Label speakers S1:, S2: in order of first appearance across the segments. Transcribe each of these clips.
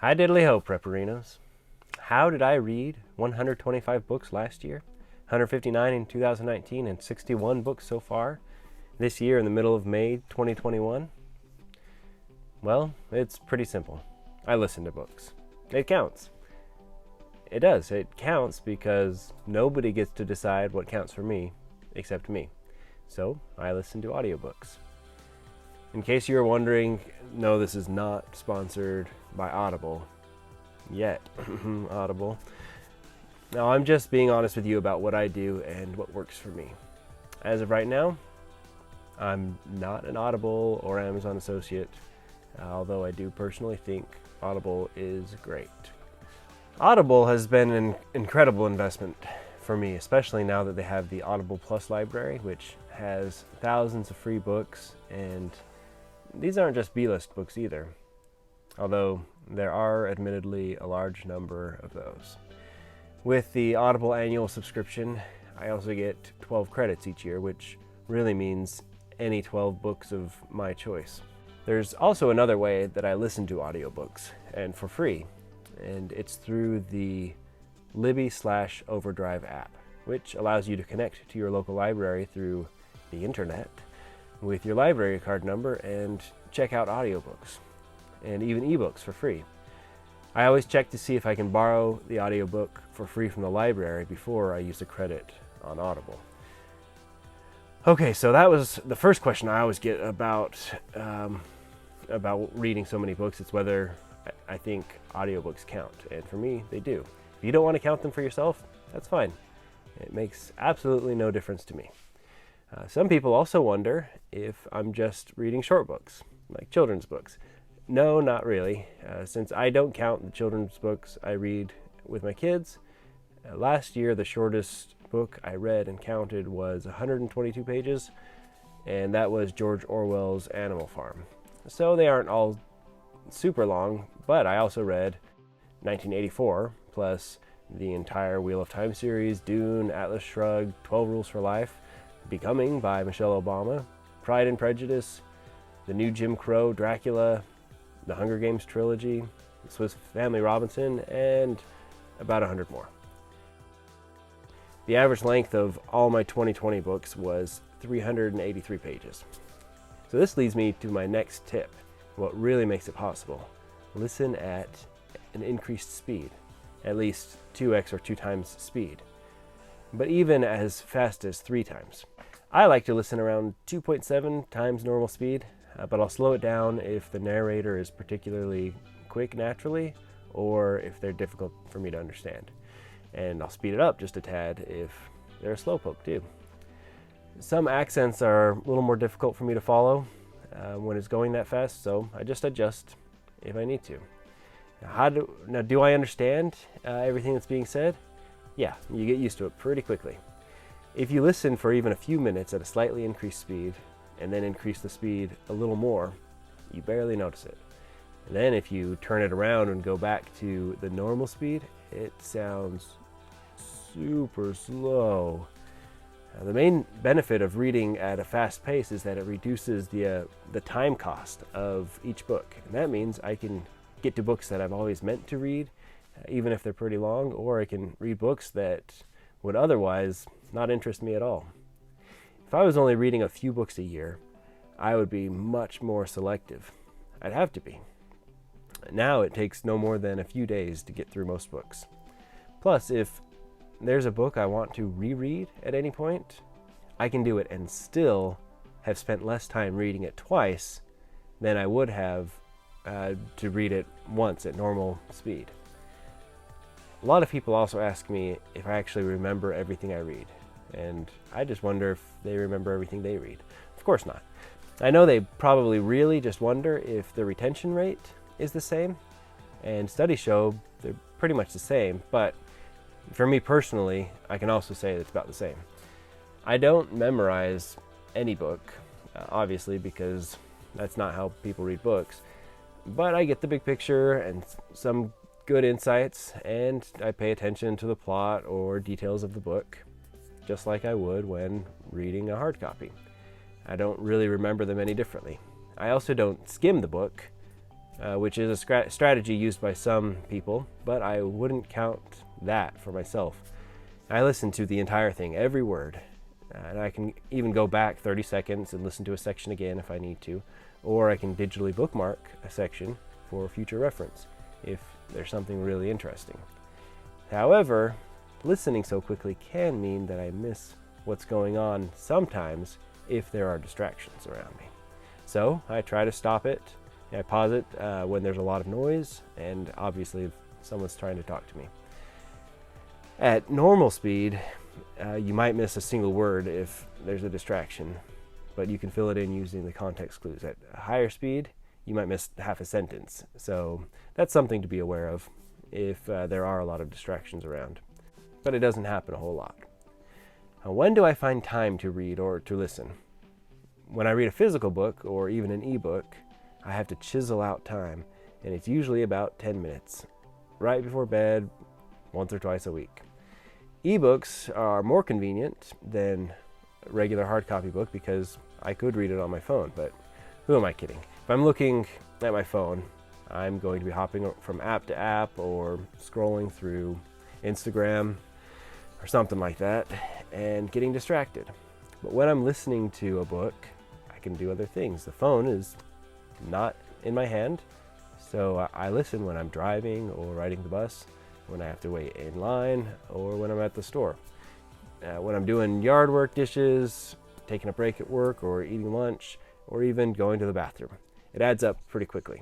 S1: Hi diddly ho, prepperinos. How did I read 125 books last year, 159 in 2019, and 61 books so far this year in the middle of May 2021? Well, it's pretty simple. I listen to books. It counts. It does. It counts because nobody gets to decide what counts for me except me. So I listen to audiobooks. In case you were wondering, no, this is not sponsored by Audible. Yet. Audible. Now, I'm just being honest with you about what I do and what works for me. As of right now, I'm not an Audible or Amazon associate, although I do personally think Audible is great. Audible has been an incredible investment for me, especially now that they have the Audible Plus library, which has thousands of free books, and these aren't just B-list books either, although there are admittedly a large number of those. With the Audible annual subscription, I also get 12 credits each year, which really means any 12 books of my choice. There's also another way that I listen to audiobooks, and for free, and it's through the Libby/Overdrive app, which allows you to connect to your local library through the internet with your library card number and check out audiobooks and even ebooks for free. I always check to see if I can borrow the audiobook for free from the library before I use the credit on Audible. Okay, so that was the first question I always get about reading so many books. It's whether I think audiobooks count, and for me, they do. If you don't want to count them for yourself, that's fine. It makes absolutely no difference to me. Some people also wonder if I'm just reading short books, like children's books. No, not really. Since I don't count the children's books I read with my kids, last year the shortest book I read and counted was 122 pages, and that was George Orwell's Animal Farm. So they aren't all super long, but I also read 1984, plus the entire Wheel of Time series, Dune, Atlas Shrugged, 12 Rules for Life, Becoming by Michelle Obama, Pride and Prejudice, The New Jim Crow, Dracula, the Hunger Games trilogy, Swiss Family Robinson, and about 100 more. The average length of all my 2020 books was 383 pages. So this leads me to my next tip, what really makes it possible. Listen at an increased speed, at least 2x or 2 times speed, but even as fast as 3 times. I like to listen around 2.7 times normal speed, but I'll slow it down if the narrator is particularly quick naturally, or if they're difficult for me to understand. And I'll speed it up just a tad if they're a slowpoke too. Some accents are a little more difficult for me to follow when it's going that fast, so I just adjust if I need to. Now, do I understand everything that's being said? Yeah, you get used to it pretty quickly. If you listen for even a few minutes at a slightly increased speed, and then increase the speed a little more, you barely notice it. And then if you turn it around and go back to the normal speed, it sounds super slow. The main benefit of reading at a fast pace is that it reduces the time cost of each book. And that means I can get to books that I've always meant to read, even if they're pretty long, or I can read books that would otherwise not interest me at all. If I was only reading a few books a year, I would be much more selective. I'd have to be. Now it takes no more than a few days to get through most books. Plus, if there's a book I want to reread at any point, I can do it and still have spent less time reading it twice than I would have to read it once at normal speed. A lot of people also ask me if I actually remember everything I read, and I just wonder if they remember everything they read. Of course not. I know they probably really just wonder if the retention rate is the same, and studies show they're pretty much the same, but for me personally, I can also say it's about the same. I don't memorize any book, obviously, because that's not how people read books, but I get the big picture and some good insights, and I pay attention to the plot or details of the book, just like I would when reading a hard copy. I don't really remember them any differently. I also don't skim the book which is a strategy used by some people, but I wouldn't count that for myself. I listen to the entire thing, every word, and I can even go back 30 seconds and listen to a section again if I need to, or I can digitally bookmark a section for future reference if there's something really interesting. However, listening so quickly can mean that I miss what's going on sometimes if there are distractions around me. So I try to stop it. I pause it when there's a lot of noise, and obviously if someone's trying to talk to me. At normal speed, you might miss a single word if there's a distraction, but you can fill it in using the context clues. At a higher speed, you might miss half a sentence. So that's something to be aware of if there are a lot of distractions around. But it doesn't happen a whole lot. Now, when do I find time to read or to listen? When I read a physical book or even an ebook, I have to chisel out time, and it's usually about 10 minutes, right before bed, once or twice a week. Ebooks are more convenient than a regular hard copy book because I could read it on my phone, but who am I kidding? If I'm looking at my phone, I'm going to be hopping from app to app or scrolling through Instagram or something like that and getting distracted. But when I'm listening to a book, I can do other things. The phone is not in my hand, so I listen when I'm driving or riding the bus, when I have to wait in line, or when I'm at the store. When I'm doing yard work, dishes, taking a break at work, or eating lunch, or even going to the bathroom. It adds up pretty quickly.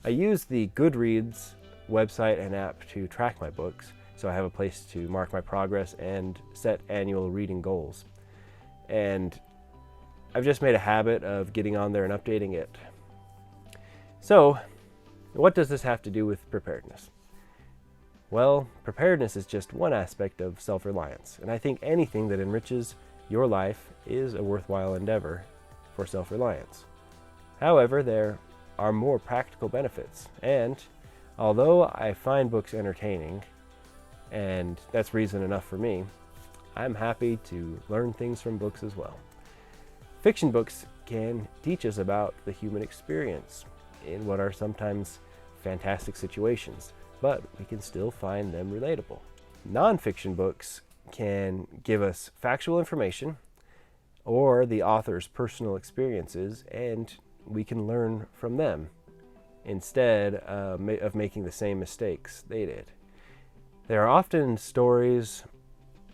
S1: I use the Goodreads website and app to track my books, so I have a place to mark my progress and set annual reading goals. And I've just made a habit of getting on there and updating it. So, what does this have to do with preparedness? Well, preparedness is just one aspect of self-reliance, and I think anything that enriches your life is a worthwhile endeavor for self-reliance. However, there are more practical benefits, and although I find books entertaining, and that's reason enough for me, I'm happy to learn things from books as well. Fiction books can teach us about the human experience in what are sometimes fantastic situations, but we can still find them relatable. Nonfiction books can give us factual information or the author's personal experiences, and we can learn from them instead of making the same mistakes they did. There are often stories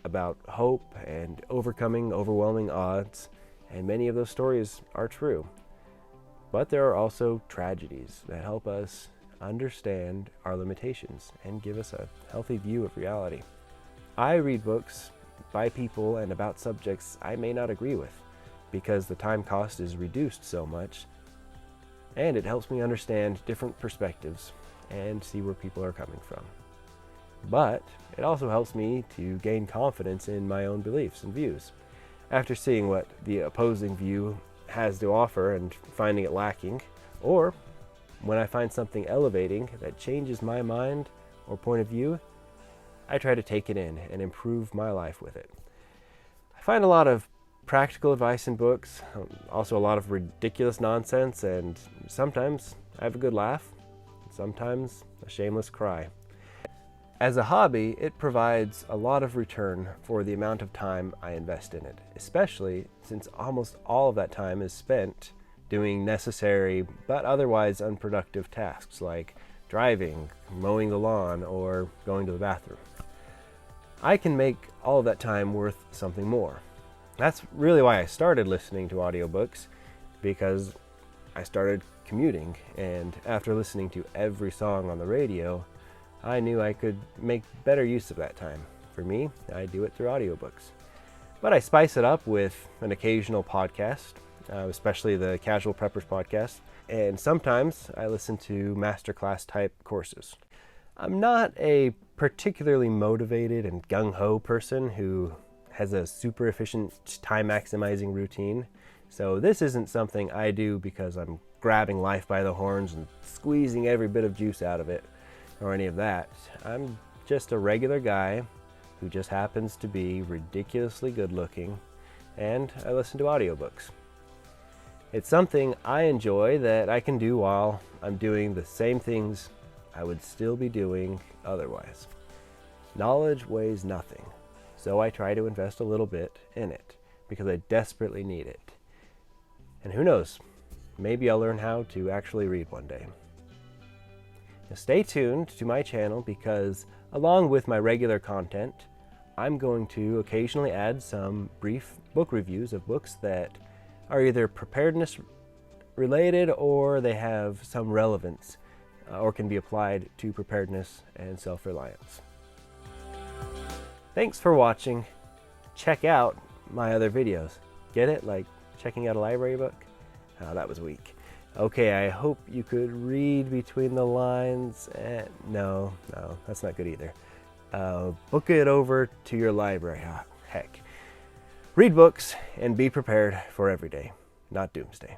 S1: about hope and overcoming overwhelming odds, and many of those stories are true. But there are also tragedies that help us understand our limitations and give us a healthy view of reality. I read books by people and about subjects I may not agree with because the time cost is reduced so much, and it helps me understand different perspectives and see where people are coming from. But it also helps me to gain confidence in my own beliefs and views. After seeing what the opposing view has to offer and finding it lacking, or when I find something elevating that changes my mind or point of view, I try to take it in and improve my life with it. I find a lot of practical advice in books, also a lot of ridiculous nonsense, and sometimes I have a good laugh, sometimes a shameless cry. As a hobby, it provides a lot of return for the amount of time I invest in it, especially since almost all of that time is spent doing necessary but otherwise unproductive tasks like driving, mowing the lawn, or going to the bathroom. I can make all of that time worth something more. That's really why I started listening to audiobooks, because I started commuting, and after listening to every song on the radio, I knew I could make better use of that time. For me, I do it through audiobooks. But I spice it up with an occasional podcast, especially the Casual Preppers podcast, and sometimes I listen to masterclass type courses. I'm not a particularly motivated and gung-ho person who has a super efficient time maximizing routine, so this isn't something I do because I'm grabbing life by the horns and squeezing every bit of juice out of it or any of that. I'm just a regular guy who just happens to be ridiculously good looking, and I listen to audiobooks. It's something I enjoy that I can do while I'm doing the same things I would still be doing otherwise. Knowledge weighs nothing, so I try to invest a little bit in it because I desperately need it. And who knows, maybe I'll learn how to actually read one day. Now stay tuned to my channel because along with my regular content, I'm going to occasionally add some brief book reviews of books that are either preparedness related or they have some relevance or can be applied to preparedness and self-reliance. Thanks for watching. Check out my other videos. Get it? Like checking out a library book? Oh, that was weak. Okay, I hope you could read between the lines. No, that's not good either. Book it over to your library. Heck. Read books and be prepared for every day, not doomsday.